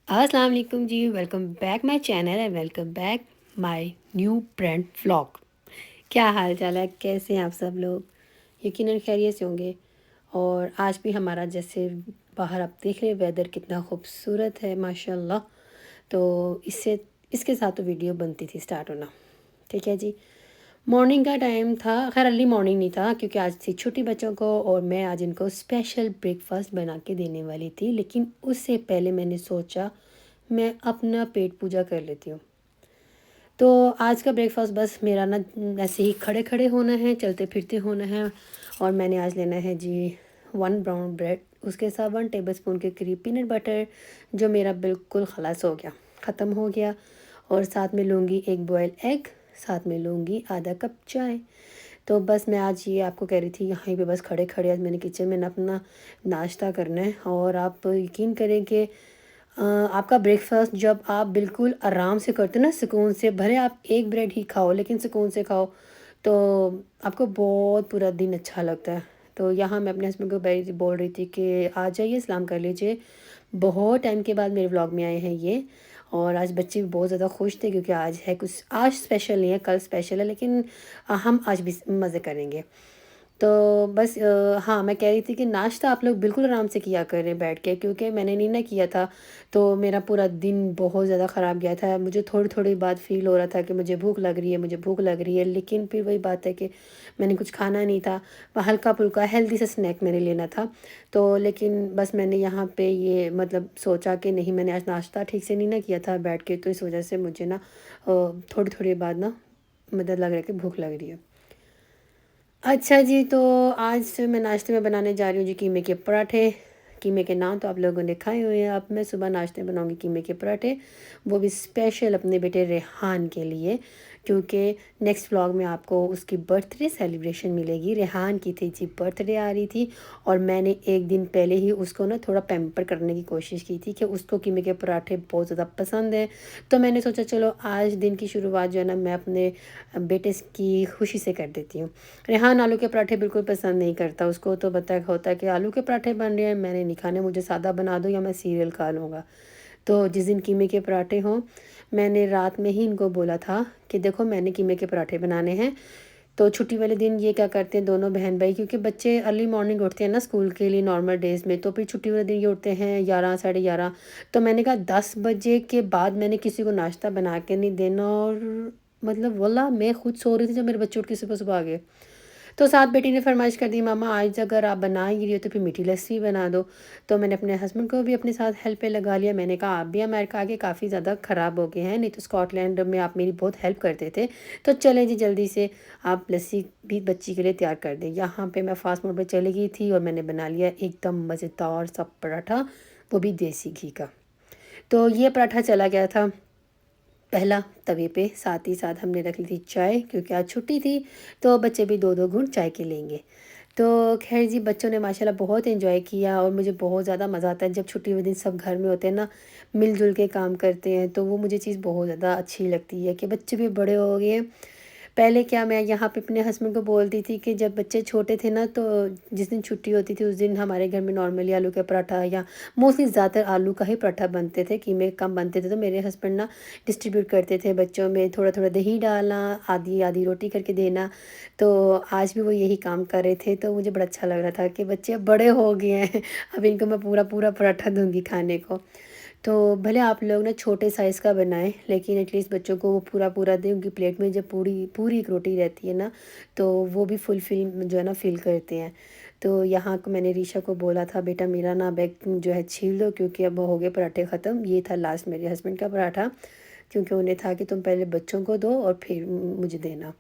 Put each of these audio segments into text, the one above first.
अस्सलाम वालेकुम जी। Welcome back my channel and welcome back my new brand vlog. क्या हाल चाल है, कैसे हैं आप सब लोग? यकीनन खैरियत से होंगे। और आज भी हमारा जैसे बाहर आप देख रहे हैं वेदर कितना खूबसूरत है माशाल्लाह। तो इससे इसके साथ तो वीडियो बनती थी स्टार्ट होना। ठीक है जी। मॉर्निंग का टाइम था, खैर अर्ली मॉर्निंग नहीं था क्योंकि आज थी छुट्टी बच्चों को और मैं आज इनको स्पेशल ब्रेकफास्ट बना के देने वाली थी। लेकिन उससे पहले मैंने सोचा मैं अपना पेट पूजा कर लेती हूँ। तो आज का ब्रेकफास्ट बस मेरा ना ऐसे ही खड़े खड़े होना है, चलते फिरते होना है। और मैंने आज लेना है जी 1 ब्राउन ब्रेड, उसके साथ 1 टेबल स्पून के करीब पीनट बटर जो मेरा बिल्कुल खलास हो गया, ख़त्म हो गया। और साथ में लूँगी एक बॉयल एग, साथ में लूँगी आधा कप चाय। तो बस मैं आज ये आपको कह रही थी यहीं पे बस खड़े खड़े आज मैंने किचन में ना अपना नाश्ता करना है। और आप यकीन करें कि आपका ब्रेकफास्ट जब आप बिल्कुल आराम से करते हो ना, सुकून से, भले आप एक ब्रेड ही खाओ लेकिन सुकून से खाओ, तो आपको बहुत पूरा दिन अच्छा लगता है। तो यहाँ मैं अपने हस्बैंड को बोल रही थी कि आ जाइए सलाम कर लीजिए, बहुत टाइम के बाद मेरे व्लॉग में आए हैं ये। और आज बच्चे भी बहुत ज़्यादा खुश थे क्योंकि आज है कुछ, आज स्पेशल नहीं है, कल स्पेशल है, लेकिन हम आज भी मज़े करेंगे। तो बस हाँ, मैं कह रही थी कि नाश्ता आप लोग बिल्कुल आराम से किया करें बैठ के, क्योंकि मैंने नहीं ना किया था तो मेरा पूरा दिन बहुत ज़्यादा ख़राब गया था। मुझे थोड़ी थोड़ी बाद फ़ील हो रहा था कि मुझे भूख लग रही है, मुझे भूख लग रही है, लेकिन फिर वही बात है कि मैंने कुछ खाना नहीं था। हल्का फुल्का हेल्दी सा स्नैक मैंने लेना था। तो लेकिन बस मैंने यहाँ पे ये मतलब सोचा कि नहीं, मैंने आज नाश्ता ठीक से नहीं ना किया था बैठ के, तो इस वजह से मुझे ना थोड़ी थोड़ी बाद ना मतलब लग रहा है कि भूख लग रही है। अच्छा जी, तो आज मैं नाश्ते में बनाने जा रही हूँ जी कीमे के पराठे। कीमे के नाम तो आप लोगों ने खाए हुए हैं। अब मैं सुबह नाश्ते में बनाऊँगी कीमे के पराठे, वो भी स्पेशल अपने बेटे रेहान के लिए, क्योंकि नेक्स्ट व्लॉग में आपको उसकी बर्थडे सेलिब्रेशन मिलेगी। रेहान की थी जी बर्थडे आ रही थी और मैंने एक दिन पहले ही उसको ना थोड़ा पैम्पर करने की कोशिश की थी कि उसको कीमे के पराठे बहुत ज़्यादा पसंद हैं। तो मैंने सोचा चलो आज दिन की शुरुआत जो है ना मैं अपने बेटे की खुशी से कर देती हूँ। रेहान आलू के पराठे बिल्कुल पसंद नहीं करता, उसको तो होता है कि आलू के पराठे बन रहे हैं, मैंने नहीं खाने, मुझे सादा बना दो या मैं सीरियल खा लूँगा। तो जिस दिन कीमे के पराठे हों, मैंने रात में ही इनको बोला था कि देखो मैंने कीमे के पराठे बनाने हैं। तो छुट्टी वाले दिन ये क्या करते हैं दोनों बहन भाई, क्योंकि बच्चे अर्ली मॉर्निंग उठते हैं ना स्कूल के लिए नॉर्मल डेज़ में, तो फिर छुट्टी वाले दिन ये उठते हैं 11 साढ़े 11। तो मैंने कहा 10 बजे के बाद मैंने किसी को नाश्ता बना के नहीं देना। और मतलब वल्लाह मैं खुद सो रही थी जब मेरे बच्चे उठ के सुबह सुबह आ गए। तो साथ बेटी ने फरमाइश कर दी, मामा आज अगर आप बना ही रही हो तो फिर मीठी लस्सी बना दो। तो मैंने अपने हस्बैंड को भी अपने साथ हेल्प पे लगा लिया। मैंने कहा आप भी अमेरिका आके काफ़ी ज़्यादा ख़राब हो गए हैं, नहीं तो स्कॉटलैंड में आप मेरी बहुत हेल्प करते थे। तो चलें जी जल्दी से आप लस्सी भी बच्ची के लिए तैयार कर दें। यहाँ पे मैं फास्ट मोड पे चली गई थी और मैंने बना लिया एकदम मज़ेदार सा पराठा, वो भी देसी घी का। तो ये पराठा चला गया था पहला तवे पे, साथ ही साथ हमने रख ली थी चाय क्योंकि आज छुट्टी थी, तो बच्चे भी दो दो घूंट चाय के लेंगे। तो खैर जी बच्चों ने माशाल्लाह बहुत एंजॉय किया और मुझे बहुत ज़्यादा मज़ा आता है जब छुट्टी वाले दिन सब घर में होते हैं ना, मिलजुल के काम करते हैं, तो वो मुझे चीज़ बहुत ज़्यादा अच्छी लगती है कि बच्चे भी बड़े हो गए हैं। पहले क्या मैं यहाँ पे अपने हस्बैंड को बोलती थी कि जब बच्चे छोटे थे ना, तो जिस दिन छुट्टी होती थी उस दिन हमारे घर में नॉर्मली आलू का पराठा या मोस्टली ज़्यादातर आलू का ही पराठा बनते थे, कीमे कम बनते थे। तो मेरे हस्बैंड ना डिस्ट्रीब्यूट करते थे बच्चों में, थोड़ा थोड़ा दही डालना, आधी आधी रोटी करके देना। तो आज भी वो यही काम कर रहे थे, तो मुझे बड़ा अच्छा लग रहा था कि बच्चे अब बड़े हो गए हैं, अब इनको मैं पूरा पूरा पराठा दूंगी खाने को। तो भले आप लोग ना छोटे साइज़ का बनाएं, लेकिन एटलीस्ट बच्चों को वो पूरा पूरा दें, उनकी प्लेट में जब पूरी पूरी एक रोटी रहती है ना, तो वो भी फुलफिल जो है ना फील करते हैं। तो यहाँ को मैंने रीशा को बोला था बेटा मेरा ना बैग जो है छील दो क्योंकि अब हो गए पराठे ख़त्म। ये था लास्ट मेरे हस्बैंड का पराठा, क्योंकि उन्हें था कि तुम पहले बच्चों को दो और फिर मुझे देना।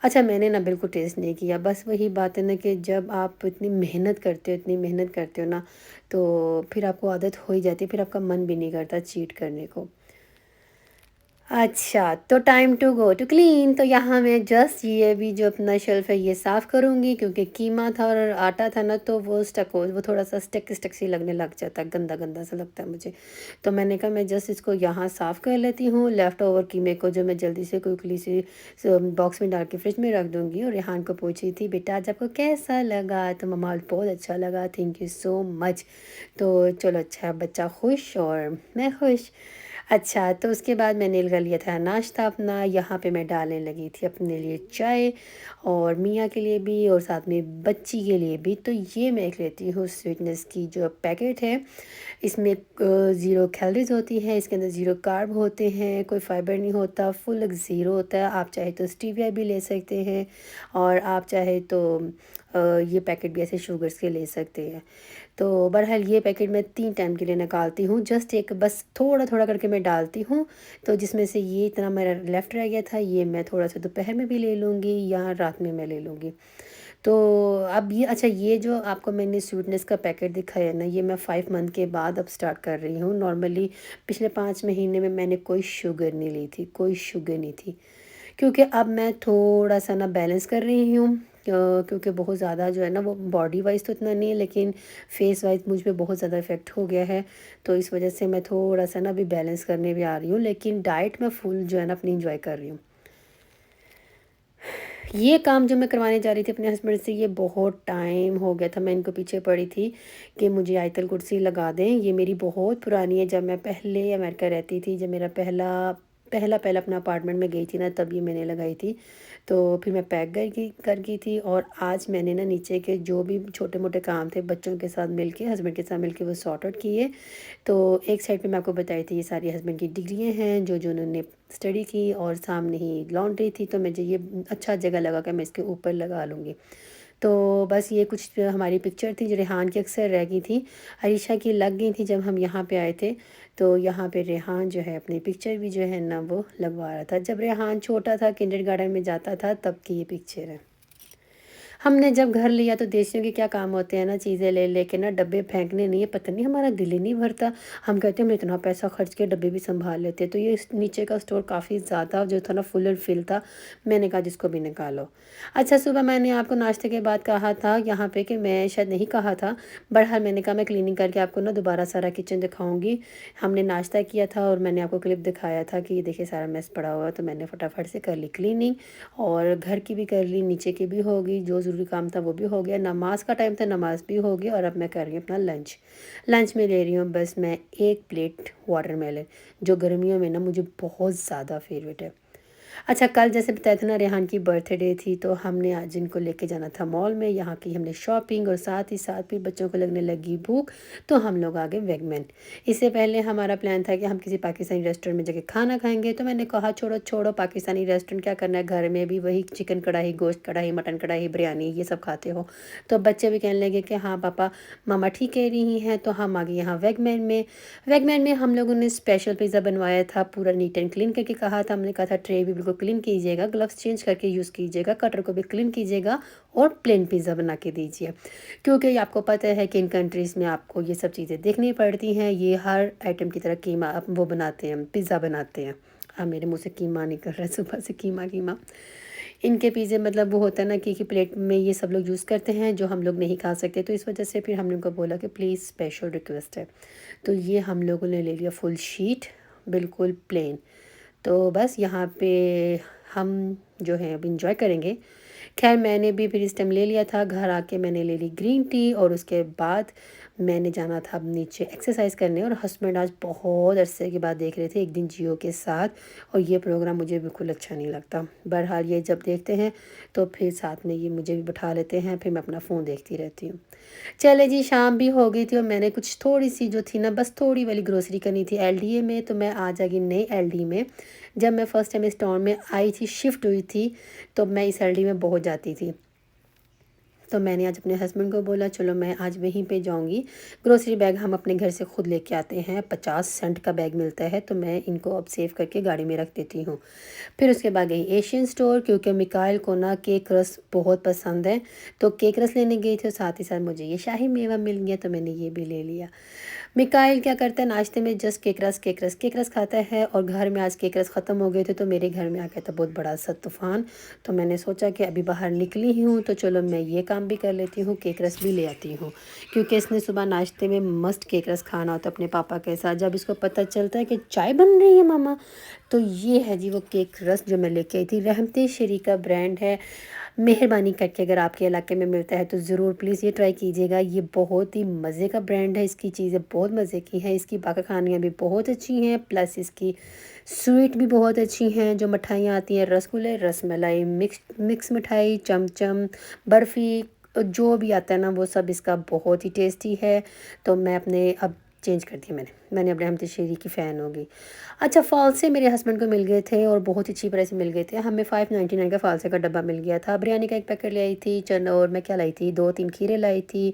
अच्छा मैंने ना बिल्कुल टेस्ट नहीं किया, बस वही बात है ना कि जब आप इतनी मेहनत करते हो, इतनी मेहनत करते हो ना, तो फिर आपको आदत हो ही जाती है, फिर आपका मन भी नहीं करता चीट करने को। अच्छा, तो time to go to clean. तो यहाँ मैं जस्ट ये भी जो अपना शेल्फ है ये साफ़ करूँगी, क्योंकि कीमा था और आटा था ना, तो वो थोड़ा सा स्टक स्टक सी लगने लग जाता है, गंदा गंदा सा लगता है मुझे। तो मैंने कहा मैं जस्ट इसको यहाँ साफ़ कर लेती हूँ, लेफ़्ट ओवर कीमे को जो मैं जल्दी से क्विकली से बॉक्स में डाल के फ्रिज में रख दूँगी। और रेहान को पूछी थी, बेटा आज आपको कैसा लगा? तो मम्मा बहुत अच्छा लगा, थैंक यू सो मच। तो चलो अच्छा, बच्चा खुश और मैं खुश। अच्छा, तो उसके बाद मैंने कर लिया था नाश्ता अपना। यहाँ पे मैं डालने लगी थी अपने लिए चाय, और मियाँ के लिए भी और साथ में बच्ची के लिए भी। तो ये मैं एक लेती हूँ स्वीटनेस की जो पैकेट है। इसमें ज़ीरो कैलोरीज होती है, इसके अंदर ज़ीरो कार्ब होते हैं, कोई फाइबर नहीं होता, फुल ज़ीरो होता है। आप चाहे तो स्टीविया भी ले सकते हैं, और आप चाहे तो ये पैकेट भी ऐसे शुगर्स के ले सकते हैं। तो बहरहाल ये पैकेट मैं 3 टाइम के लिए निकालती हूँ, जस्ट एक बस थोड़ा थोड़ा करके मैं डालती हूँ। तो जिसमें से ये इतना मेरा लेफ़्ट रह गया था, ये मैं थोड़ा सा दोपहर में भी ले लूँगी या रात में मैं ले लूँगी। तो अब ये अच्छा, ये जो आपको मैंने स्वीटनेस का पैकेट दिखाया ना, ये मैं 5 मंथ के बाद अब स्टार्ट कर रही हूँ। नॉर्मली पिछले 5 महीने में मैंने कोई शुगर नहीं ली थी, कोई शुगर नहीं थी। क्योंकि अब मैं थोड़ा सा ना बैलेंस कर रही हूँ, क्योंकि बहुत ज़्यादा जो है ना, वो बॉडी वाइज तो इतना नहीं है, लेकिन फेस वाइज मुझ पे बहुत ज़्यादा इफ़ेक्ट हो गया है। तो इस वजह से मैं थोड़ा सा ना अभी बैलेंस करने भी आ रही हूँ, लेकिन डाइट में फुल जो है ना अपनी इंजॉय कर रही हूँ। ये काम जो मैं करवाने जा रही थी अपने हस्बैंड से, ये बहुत टाइम हो गया था, मैं इनको पीछे पड़ी थी कि मुझे आयतल कुर्सी लगा दें। ये मेरी बहुत पुरानी है, जब मैं पहले अमेरिका रहती थी, जब मेरा पहला पहला पहला अपना अपार्टमेंट में गई थी ना, तब ये मैंने लगाई थी। तो फिर मैं पैक कर गई थी, और आज मैंने ना नीचे के जो भी छोटे मोटे काम थे बच्चों के साथ मिलके, हस्बैंड के साथ मिलके वो सॉर्ट आउट किए। तो एक साइड पे मैं आपको बताई थी, ये सारी हस्बैंड की डिग्रियां हैं जो उन्होंने स्टडी की, और सामने ही लॉन्ड्री थी, तो मुझे ये अच्छा जगह लगा कि मैं इसके ऊपर लगा लूँगी। तो बस ये कुछ हमारी पिक्चर थी जो रेहान की अक्सर रह गई थी, अरीशा की लग गई थी जब हम यहाँ पे आए थे। तो यहाँ पे रेहान जो है अपनी पिक्चर भी जो है ना वो लगवा रहा था, जब रेहान छोटा था, किंडरगार्टन में जाता था, तब की ये पिक्चर है। हमने जब घर लिया तो देसियों के क्या काम होते हैं ना, चीज़ें ले लेके ना डब्बे फेंकने, नहीं है पता नहीं हमारा दिल ही नहीं भरता। हम कहते हैं हम इतना पैसा खर्च के डब्बे भी संभाल लेते हैं। तो ये नीचे का स्टोर काफ़ी ज़्यादा जो था ना फुल एंड फिल था। मैंने कहा जिसको भी निकालो। अच्छा, सुबह मैंने आपको नाश्ते के बाद कहा था यहाँ पे कि मैं शायद नहीं कहा था, बहरहाल मैंने कहा मैं क्लीनिंग करके आपको ना दोबारा सारा किचन दिखाऊंगी। हमने नाश्ता किया था और मैंने आपको क्लिप दिखाया था कि ये देखिए सारा मेस पड़ा हुआ है, तो मैंने फटाफट से कर ली क्लीनिंग, और घर की भी कर ली, नीचे की भी होगी, जो ज़रूरी काम था वो भी हो गया, नमाज का टाइम था नमाज भी हो गई। और अब मैं कर रही हूँ अपना लंच। लंच में ले रही हूँ बस मैं एक प्लेट वाटरमेलन, जो गर्मियों में ना मुझे बहुत ज़्यादा फेवरेट है। अच्छा, कल जैसे बताया था ना रेहान की बर्थडे थी, तो हमने आज इनको लेके जाना था मॉल में, यहाँ की हमने शॉपिंग, और साथ ही साथ भी बच्चों को लगने लगी भूख, तो हम लोग आ गए वैगमैन। इससे पहले हमारा प्लान था कि हम किसी पाकिस्तानी रेस्टोरेंट में जाके खाना खाएंगे, तो मैंने कहा छोड़ो छोड़ो पाकिस्तानी रेस्टोरेंट, क्या करना है, घर में भी वही चिकन कढ़ाई, गोश्त कढ़ाई, मटन कढ़ाई, बिरयानी ये सब खाते हो। तो बच्चे भी कहने लगे कि हाँ पापा, मामा ठीक कह रही हैं। तो हम आ गए यहाँ वैगमैन में। वैगमैन में हम लोगों ने स्पेशल पिज़्ज़ा बनवाया था, पूरा नीट एंड क्लीन करके कहा था। हमने कहा था ट्रे भी बिल्कुल क्लीन कीजिएगा, ग्लव्स चेंज करके यूज़ कीजिएगा, कटर को भी क्लीन कीजिएगा, और प्लेन पिज़्ज़ा बना के दीजिए। क्योंकि आपको पता है कि इन कंट्रीज़ में आपको ये सब चीज़ें देखनी पड़ती हैं। ये हर आइटम की तरह कीमा वो बनाते हैं, पिज़्ज़ा बनाते हैं। हाँ, मेरे मुँह से कीमा नहीं कर रहा है सुबह से, कीमा कीमा। इनके पिज़्ज़े मतलब वो होता है ना कि प्लेट में ये सब लोग यूज़ करते हैं जो हम लोग नहीं खा सकते, तो इस वजह से फिर हमने उनको बोला कि प्लीज़ स्पेशल रिक्वेस्ट है। तो ये हम लोगों ने ले लिया फुल शीट, बिल्कुल प्लेन। तो बस यहाँ पे हम जो है अब इंजॉय करेंगे। खैर मैंने भी फिर इस टाइम ले लिया था, घर आके मैंने ले ली ग्रीन टी, और उसके बाद मैंने जाना था अब नीचे एक्सरसाइज करने। और हस्बैंड आज बहुत अरसे के बाद देख रहे थे, एक दिन जियो के साथ, और ये प्रोग्राम मुझे बिल्कुल अच्छा नहीं लगता। बहरहाल ये जब देखते हैं तो फिर साथ में ये मुझे भी बिठा लेते हैं, फिर मैं अपना फ़ोन देखती रहती हूँ। चले जी, शाम भी हो गई थी, और मैंने कुछ थोड़ी सी जो थी ना, बस थोड़ी वाली ग्रोसरी करनी थी एलडीए में। तो मैं आ जाएगी नई एलडी में। जब मैं फ़र्स्ट टाइम इस टाउन में आई थी, शिफ्ट हुई थी, तो मैं इस एलडी में बहुत जाती थी। तो मैंने आज अपने हस्बैंड को बोला चलो मैं आज वहीं पे जाऊंगी। ग्रोसरी बैग हम अपने घर से ख़ुद लेके आते हैं, 50 सेंट का बैग मिलता है, तो मैं इनको अब सेव करके गाड़ी में रख देती हूँ। फिर उसके बाद गई एशियन स्टोर, क्योंकि मिकाइल को ना केक रस बहुत पसंद है, तो केक रस लेने गई थी, और साथ ही साथ मुझे ये शाही मेवा मिल गया, तो मैंने ये भी ले लिया। मिकाइल क्या करता है नाश्ते में, जस्ट केक रस खाता है। और घर में आज केक रस ख़त्म हो गए थे, तो मेरे घर में आ गया था बहुत बड़ा सा तूफ़ान। तो मैंने सोचा कि अभी बाहर निकली ही हूँ तो चलो मैं ये काम भी कर लेती हूँ, केक रस भी ले आती हूँ, क्योंकि इसने सुबह नाश्ते में मस्त केक रस खाना होता है अपने पापा के साथ। जब इसको पता चलता है कि चाय बन रही है मामा, तो ये है जी वो केक रस जो मैं लेके आई थी। रहमती शरी का ब्रांड है। मेहरबानी करके अगर आपके इलाके में मिलता है तो ज़रूर प्लीज़ ये ट्राई कीजिएगा। ये बहुत ही मज़े का ब्रांड है, इसकी चीज़ें बहुत मज़े की हैं, इसकी बाकी खानियाँ भी बहुत अच्छी हैं, प्लस इसकी स्वीट भी बहुत अच्छी हैं। जो मिठाइयाँ आती हैं, रसगुल्ले, रसमलाई, मिक्स मिठाई, चमचम, बर्फ़ी, जो भी आता है ना वो सब इसका बहुत ही टेस्टी है। तो मैं अपने अब चेंज कर दिया, मैंने अब रहमत शेरी की फ़ैन हो गई। अच्छा, फ़ालसे मेरे हस्बैंड को मिल गए थे और बहुत ही अच्छी प्राइस में मिल गए थे। हमें 599 का फ़ालसे का डब्बा मिल गया था। बिरयानी का एक पैकेट ले आई थी, चन और मैं क्या लाई थी, 2-3 खीरे लाई थी,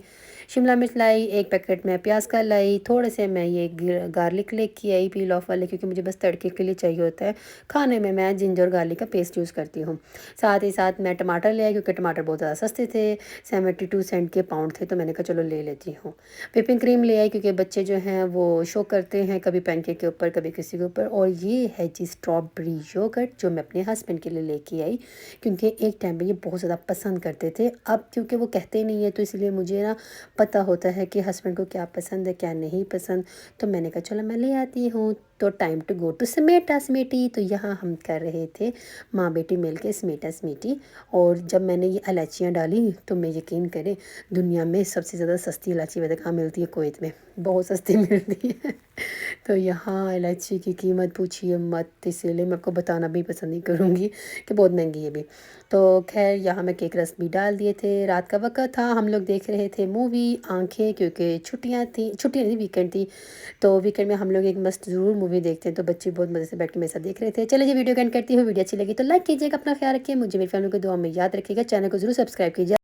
शिमला मिर्च लाई, एक पैकेट मैं प्याज का लाई, थोड़े से मैं ये गार्लिक लेके आई पील ऑफ वाले, क्योंकि मुझे बस तड़के के लिए चाहिए होता है। खाने में मैं जिंजर गार्लिक का पेस्ट यूज़ करती हूँ। साथ ही साथ मैं टमाटर ले आई, क्योंकि टमाटर बहुत ज़्यादा सस्ते थे, 72 सेंट के पाउंड थे, तो मैंने कहा चलो ले लेती हूँ। व्हिपिंग क्रीम ले आई, क्योंकि बच्चे जो हैं वो शो करते हैं कभी पैनकेक के ऊपर कभी किसी के ऊपर। और ये है जी स्ट्रॉबेरी योगर्ट, जो मैं अपने हस्बैंड के लिए लेके आई, क्योंकि एक टाइम पे ये बहुत ज़्यादा पसंद करते थे। अब क्योंकि वो कहते नहीं है तो इसलिए मुझे ना पता होता है कि हस्बैंड को क्या पसंद है क्या नहीं पसंद, तो मैंने कहा चलो मैं ले आती हूँ। तो टाइम टू गो टू समेटा समेटी। तो यहाँ हम कर रहे थे माँ बेटी मिल के समेटा समेटी। और जब मैंने ये इलायचियाँ डाली तो मैं यकीन करें, दुनिया में सबसे ज़्यादा सस्ती इलायची वैसे कहाँ मिलती है, कुवैत में बहुत सस्ती मिलती है। तो यहाँ इलायची की कीमत पूछिए मत, इसीलिए मैं आपको बताना भी पसंद नहीं करूँगी कि बहुत महंगी है भी। तो खैर यहाँ मैं केक रस भी डाल दिए थे। रात का वक्त था, हम लोग देख रहे थे मूवी आंखें, क्योंकि छुट्टियाँ नहीं वीकेंड थी। तो वीकेंड में हम लोग एक मस्त ज़रूर मूवी देखते हैं, तो बच्चे बहुत मज़े से बैठ के मेरे साथ देख रहे थे। चलिए जी वीडियो एंड करती हूँ। वीडियो अच्छी लगी तो लाइक कीजिएगा, अपना ख्याल रखिए, मुझे मेरी फैमिली को दुआ में याद रखिएगा, चैनल को ज़रूर सब्सक्राइब कीजिए।